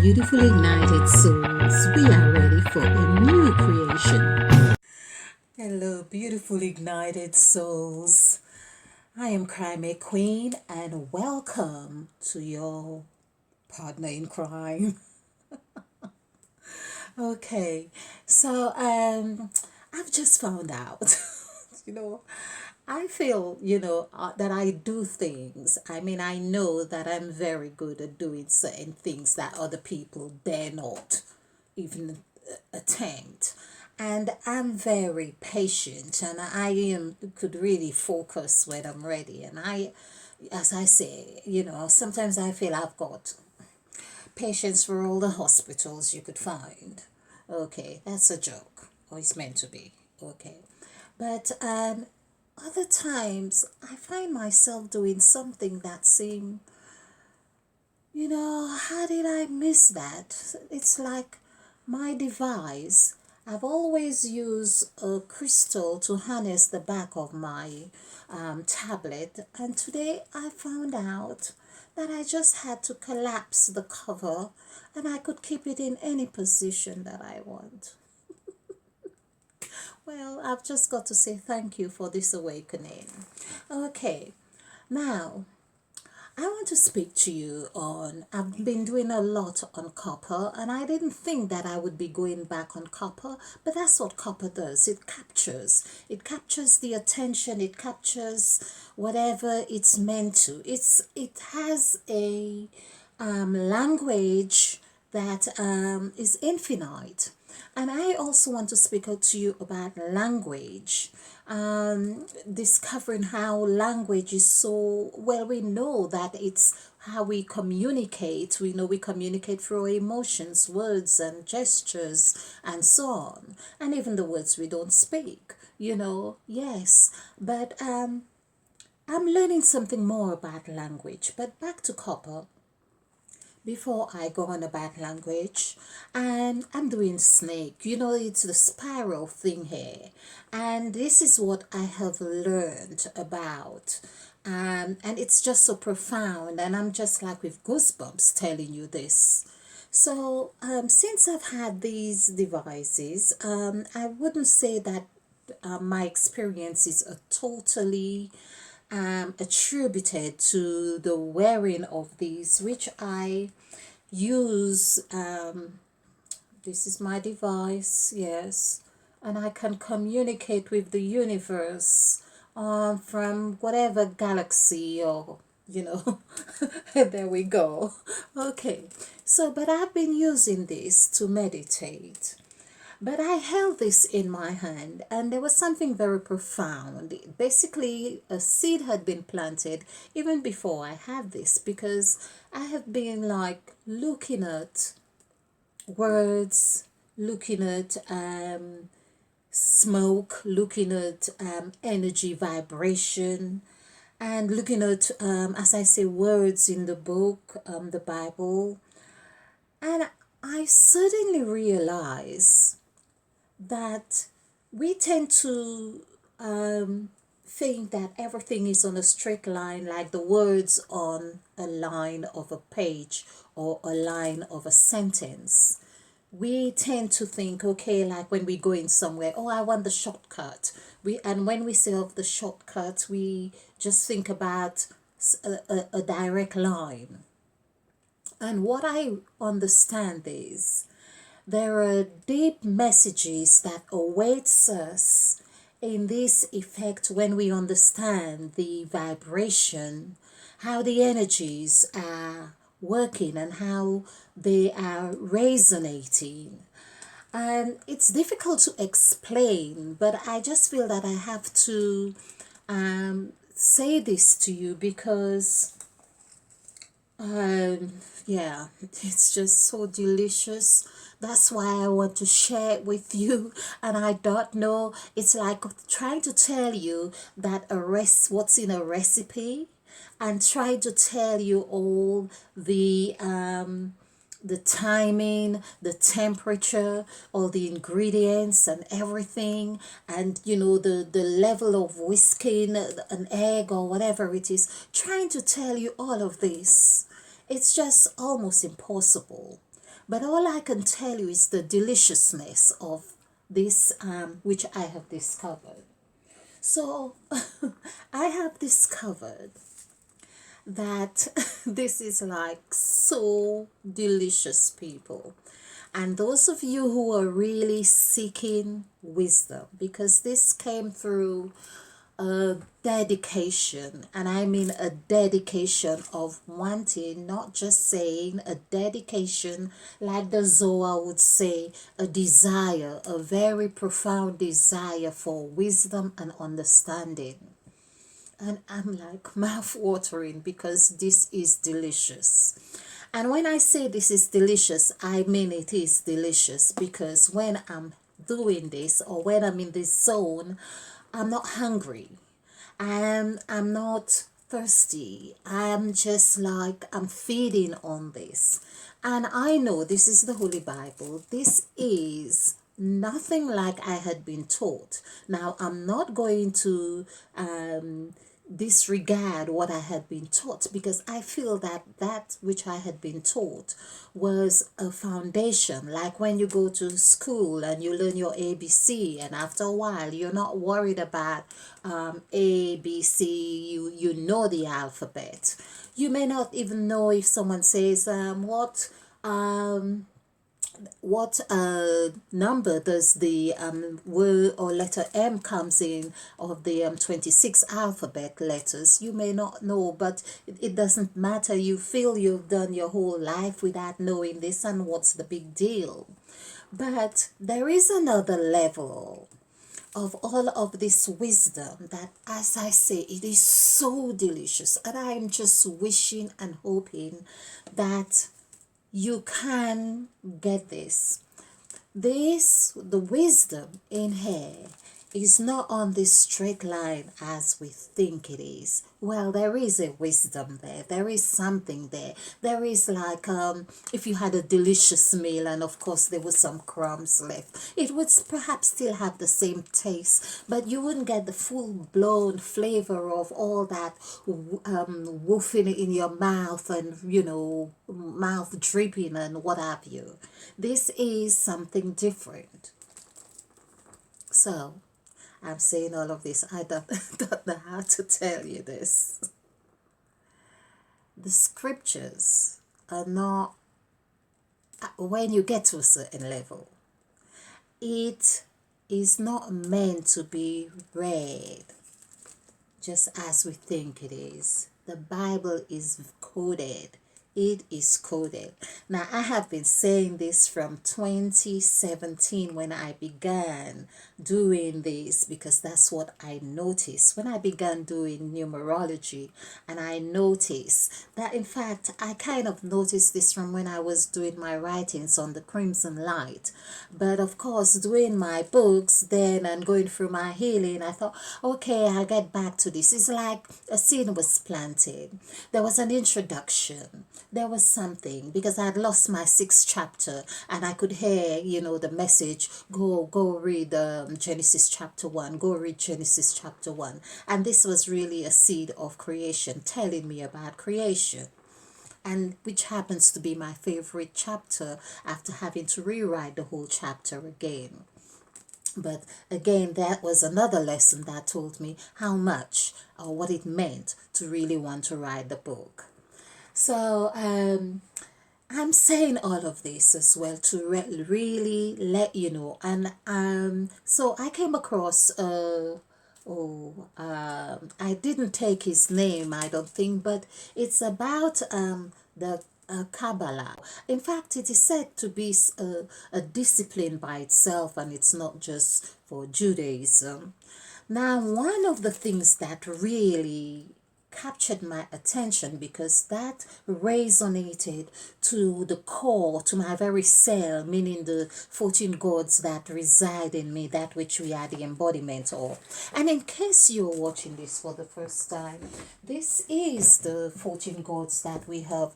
beautiful ignited souls. We are ready for a new creation. Hello, beautiful ignited souls. I am Crime Queen, and welcome to your partner in crime. Okay, so I've just found out, you know, I feel, that I do things. I mean, I know that I'm very good at doing certain things that other people dare not even attempt. And I'm very patient, and could really focus when I'm ready. And as I say, sometimes I feel I've got patients for all the hospitals you could find. Okay, that's a joke, or it's meant to be. Okay, but other times I find myself doing something that seems, how did I miss that? It's like my device. I've always used a crystal to harness the back of my tablet, and today I found out that I just had to collapse the cover and I could keep it in any position that I want. Well, I've just got to say thank you for this awakening. Okay, now I want to speak to you on. I've been doing a lot on copper, and I didn't think that I would be going back on copper, but that's what copper does. It captures the attention, it captures whatever it's meant to. It has a language that is infinite. And I also want to speak out to you about language, discovering how language is so well. We know that it's how we communicate. We know we communicate through our emotions, words, and gestures, and so on, and even the words we don't speak. Yes, but I'm learning something more about language. But back to copper before I go on about language, and I'm doing snake. It's the spiral thing here, and this is what I have learned about. And it's just so profound, and I'm just like with goosebumps telling you this. So, since I've had these devices, I wouldn't say that my experiences are totally attributed to the wearing of these, which I use. This is my device, yes, and I can communicate with the universe from whatever galaxy or there we go. Okay, so but I've been using this to meditate. But I held this in my hand, and there was something very profound. Basically, a seed had been planted even before I had this, because I have been like looking at words, looking at smoke, looking at energy vibration, and looking at, as I say, words in the book, the Bible. And I suddenly realized that we tend to think that everything is on a straight line, like the words on a line of a page or a line of a sentence. We tend to think, okay, like when we go in somewhere, oh, I want the shortcut. And when we say of the shortcut, we just think about a direct line. And what I understand is there are deep messages that awaits us in this effect when we understand the vibration, how the energies are working and how they are resonating. And it's difficult to explain, but I just feel that I have to say this to you because yeah, it's just so delicious. That's why I want to share it with you. And I don't know, it's like trying to tell you that what's in a recipe, and trying to tell you all the timing, the temperature, all the ingredients and everything, and the level of whisking an egg or whatever it is, trying to tell you all of this. It's just almost impossible. But all I can tell you is the deliciousness of this, which I have discovered. So I have discovered that this is like so delicious, people. And those of you who are really seeking wisdom, because this came through a dedication, and I mean a dedication of wanting, not just saying, a dedication like the Zohar would say, a desire, a very profound desire for wisdom and understanding. And I'm like mouth watering because this is delicious. And when I say this is delicious, I mean it is delicious, because when I'm doing this or when I'm in this zone, I'm not hungry. I'm not thirsty. I'm just like, I'm feeding on this. And I know this is the Holy Bible. This is nothing like I had been taught. Now, I'm not going to disregard what I had been taught, because I feel that that which I had been taught was a foundation. Like when you go to school and you learn your ABC, and after a while you're not worried about ABC, you know the alphabet. You may not even know if someone says what number does the word or letter M comes in of the 26 alphabet letters. You may not know, but it doesn't matter. You feel you've done your whole life without knowing this, and what's the big deal? But there is another level of all of this wisdom that, as I say, it is so delicious, and I'm just wishing and hoping that you can get this. The wisdom in here is not on this straight line as we think it is. Well, there is a wisdom there. There is something there. There is like, if you had a delicious meal and of course there was some crumbs left, it would perhaps still have the same taste, but you wouldn't get the full blown flavor of all that woofing in your mouth and, mouth dripping and what have you. This is something different. So, I'm saying all of this. I don't know how to tell you this. The scriptures are not, when you get to a certain level, it is not meant to be read just as we think it is. The Bible is coded. It is coded. Now, I have been saying this from 2017 when I began doing this, because that's what I noticed when I began doing numerology. And I noticed that, in fact, I kind of noticed this from when I was doing my writings on the Crimson Light. But of course, doing my books then and going through my healing, I thought, okay, I'll get back to this. It's like a seed was planted. There was an introduction. There was something, because I had lost my 6th chapter and I could hear, the message, go read Genesis chapter 1, go read Genesis chapter 1. And this was really a seed of creation telling me about creation, and which happens to be my favorite chapter after having to rewrite the whole chapter again. But again, that was another lesson that told me how much or what it meant to really want to write the book. So I'm saying all of this as well to really let you know. And so I came across I didn't take his name, I don't think, but it's about the Kabbalah. In fact, it is said to be a discipline by itself, and it's not just for Judaism. Now, one of the things that really captured my attention, because that resonated to the core, to my very cell, meaning the 14 gods that reside in me, that which we are the embodiment of. And in case you're watching this for the first time, this is the 14 gods that we have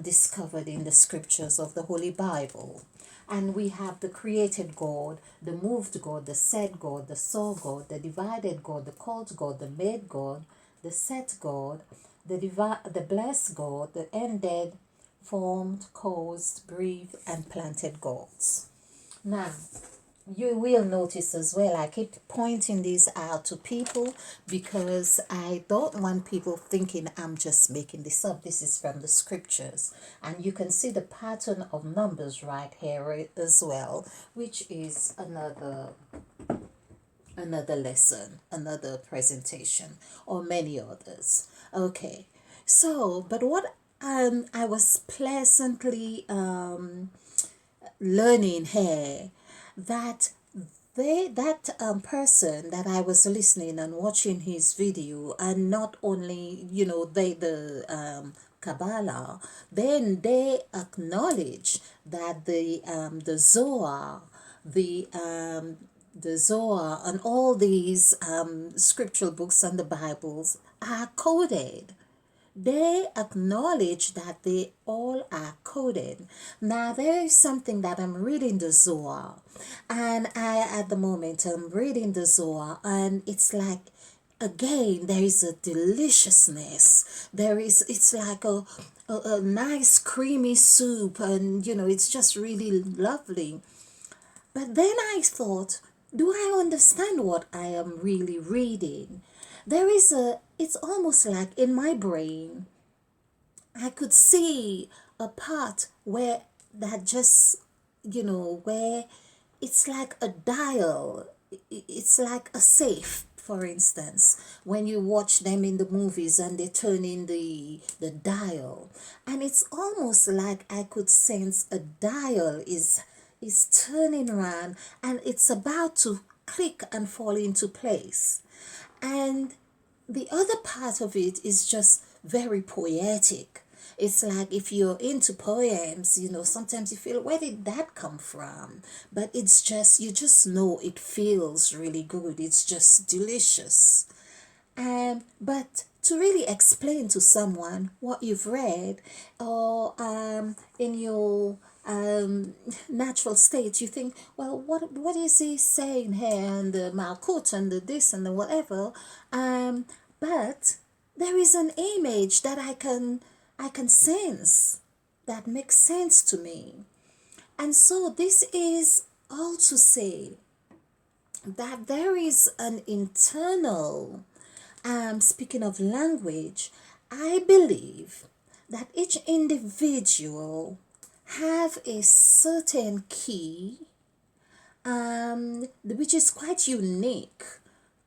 discovered in the scriptures of the Holy Bible. And we have the created God, the moved God, the set God, the saw God, the divided God, the called God, the made God, the set God, the blessed God, the ended formed, caused, breathed, and planted gods. Now, you will notice as well, I keep pointing these out to people because I don't want people thinking I'm just making this up. This is from the scriptures. And you can see the pattern of numbers right here as well, which is another lesson, another presentation, or many others. Okay, so but what I was pleasantly learning here that that person that I was listening and watching his video, and not only the Kabbalah, then they acknowledge that the Zohar, the Zohar and all these scriptural books and the Bibles are coded. They acknowledge that they all are coded. Now there is something that I'm reading the Zohar, and I at the moment I'm reading the Zohar, and it's like again there is a deliciousness. It's like a nice creamy soup, and it's just really lovely. But then I thought, do I understand what I am really reading? It's almost like in my brain, I could see a part where that just, where it's like a dial, it's like a safe. For instance, when you watch them in the movies and they turn in the dial, and it's almost like I could sense a dial is turning around, and it's about to click and fall into place. And the other part of it is just very poetic. It's like if you're into poems, sometimes you feel, where did that come from? But it's just, you just know it feels really good. It's just delicious. But to really explain to someone what you've read, or in your natural state, you think, well, what is he saying here, and the Malkut and the this and the whatever, but there is an image that I can sense that makes sense to me. And so this is all to say that there is an internal, speaking of language, I believe that each individual have a certain key, which is quite unique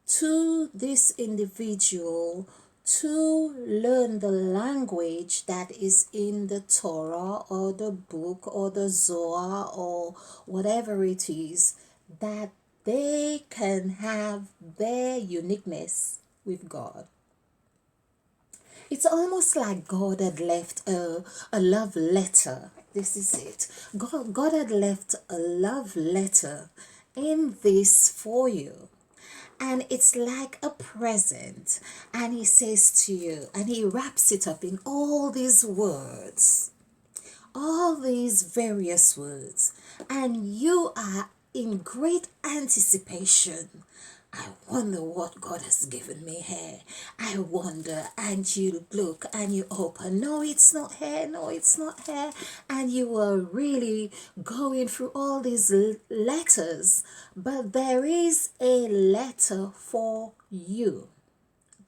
to this individual, to learn the language that is in the Torah or the book or the Zohar or whatever it is, that they can have their uniqueness with God. It's almost like God had left a love letter. This is it. God had left a love letter in this for you. And it's like a present. And he says to you, and he wraps it up in all these words, all these various words. And you are in great anticipation. I wonder what God has given me here. I wonder, and you look and you open. No, it's not here. No, it's not here. And you are really going through all these letters. But there is a letter for you.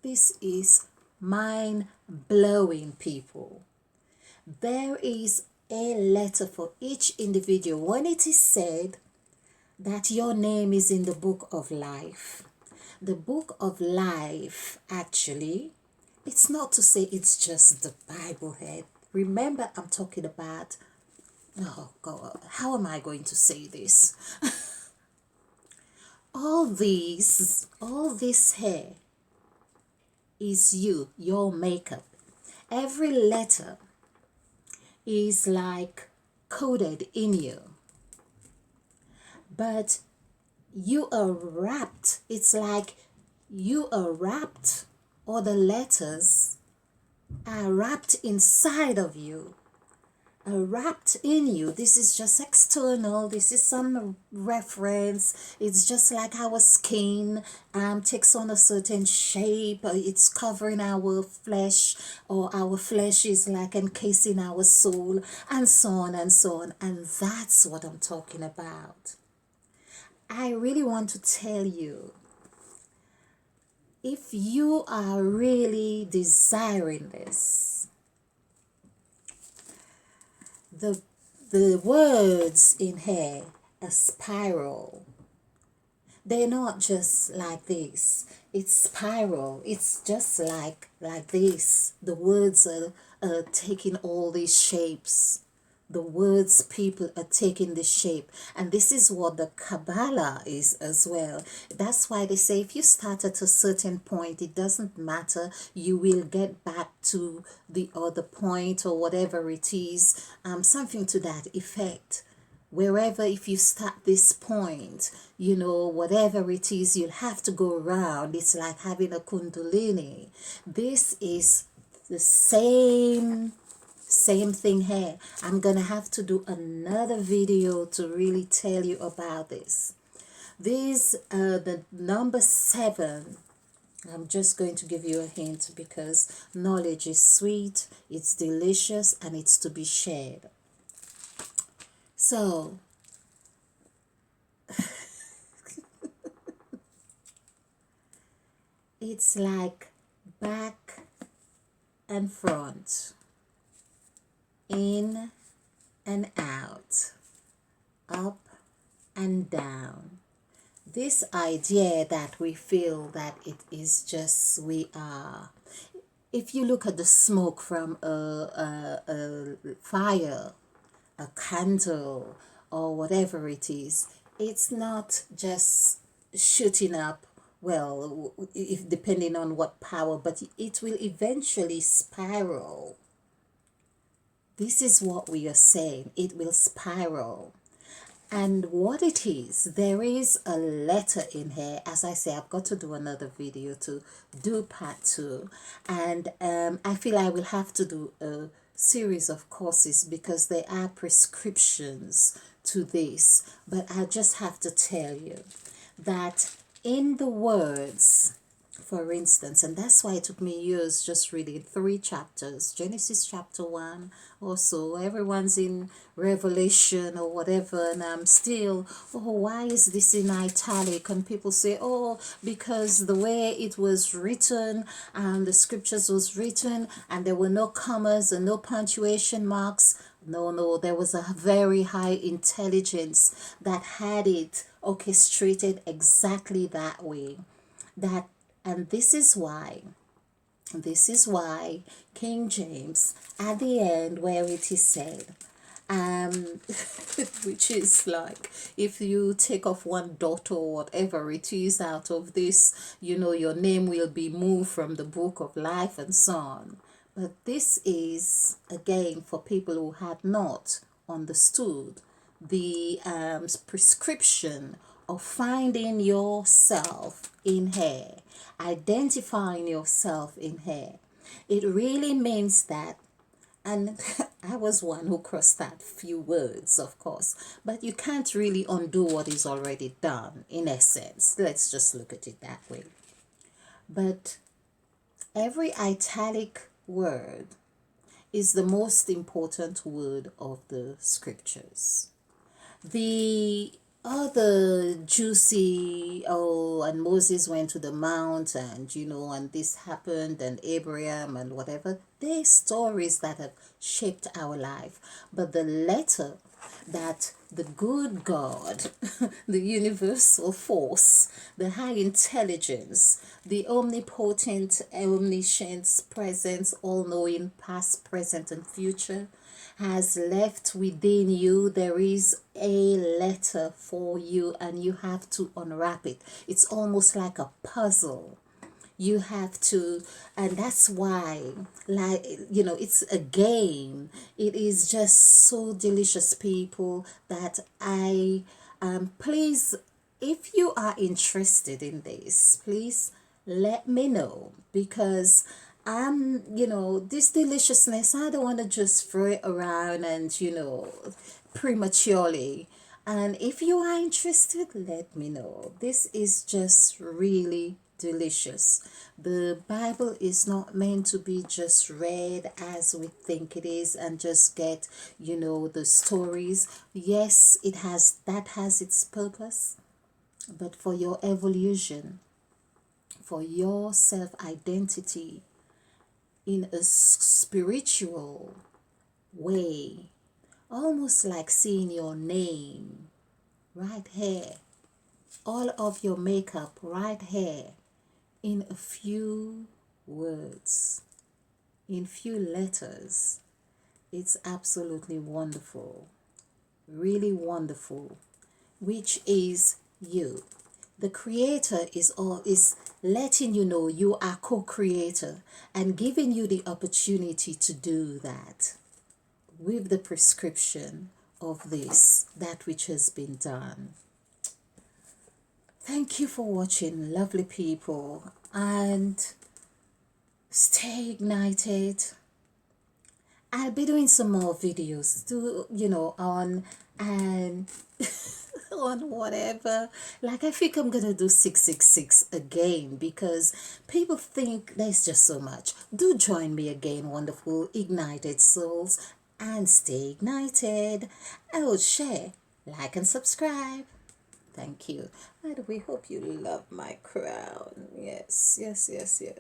This is mind blowing, people. There is a letter for each individual. When it is said that your name is in the book of life. The book of life, actually, it's not to say it's just the Bible head. Remember, I'm talking about, oh God, how am I going to say this? all this here is you, your makeup. Every letter is like coded in you. But you are wrapped. It's like you are wrapped, or the letters are wrapped inside of you. wrapped in you. This is just external. This is some reference. It's just like our skin takes on a certain shape. It's covering our flesh, or our flesh is like encasing our soul, and so on and so on. And that's what I'm talking about. I really want to tell you, if you are really desiring this, the the words in here, a spiral, they're not just like this. It's spiral. It's just like this. The words are taking all these shapes. The words people are taking the shape, and this is what the Kabbalah is as well. That's why they say if you start at a certain point, it doesn't matter, you will get back to the other point, or whatever it is, something to that effect. Wherever, if you start this point, whatever it is, you'll have to go around. It's like having a kundalini. This is the same thing here. I'm gonna have to do another video to really tell you about this. The number 7, I'm just going to give you a hint, because knowledge is sweet, it's delicious, and it's to be shared. So it's like back and front, in and out, up and down. This idea that we feel that it is just we are. If you look at the smoke from a fire, a candle, or whatever it is, it's not just shooting up, well, if depending on what power, but it will eventually spiral. This is what we are saying. It will spiral. And what it is, there is a letter in here. As I say, I've got to do another video to do part 2. And I feel I will have to do a series of courses, because there are prescriptions to this. But I just have to tell you that in the words, for instance, and that's why it took me years just reading 3 chapters, Genesis chapter 1, also everyone's in Revelation or whatever, and I'm still, oh, why is this in italic? And people say, oh, because the way it was written, the scriptures was written, and there were no commas and no punctuation marks. No, there was a very high intelligence that had it orchestrated exactly that way. And this is why King James, at the end, where it is said, which is like, if you take off one dot or whatever it is out of this, your name will be moved from the book of life, and so on. But this is, again, for people who had not understood the prescription of finding yourself in here, identifying yourself in here. It really means that, and I was one who crossed that few words, of course, but you can't really undo what is already done, in essence. Let's just look at it that way. But every italic word is the most important word of the scriptures. The other juicy, oh, and Moses went to the mount, and and this happened, and Abraham, and whatever, they're stories that have shaped our life. But the letter that the good God, the universal force, the high intelligence, the omnipotent, omniscient presence, all-knowing, past, present, and future, has left within you, there is a letter for you, and you have to unwrap it. It's almost like a puzzle. You have to, and that's why, like, it's a game. It is just so delicious, people, that please, if you are interested in this, please let me know, because This deliciousness, I don't want to just throw it around and, prematurely. And if you are interested, let me know. This is just really delicious. The Bible is not meant to be just read as we think it is and just get, the stories. Yes, that has its purpose, but for your evolution, for your self identity in a spiritual way, almost like seeing your name right here, all of your makeup right here, in a few words, in few letters. It's absolutely wonderful, really wonderful, which is you. The creator is letting you know you are co-creator and giving you the opportunity to do that with the prescription of this, that which has been done. Thank you for watching, lovely people, and stay ignited. I'll be doing some more videos to, on and on whatever. Like, I think I'm gonna do 666 again because people think there's just so much. Do join me again, wonderful ignited souls, and stay ignited. I will share, like, and subscribe. Thank you. And we hope you love my crown. Yes, yes, yes, yes.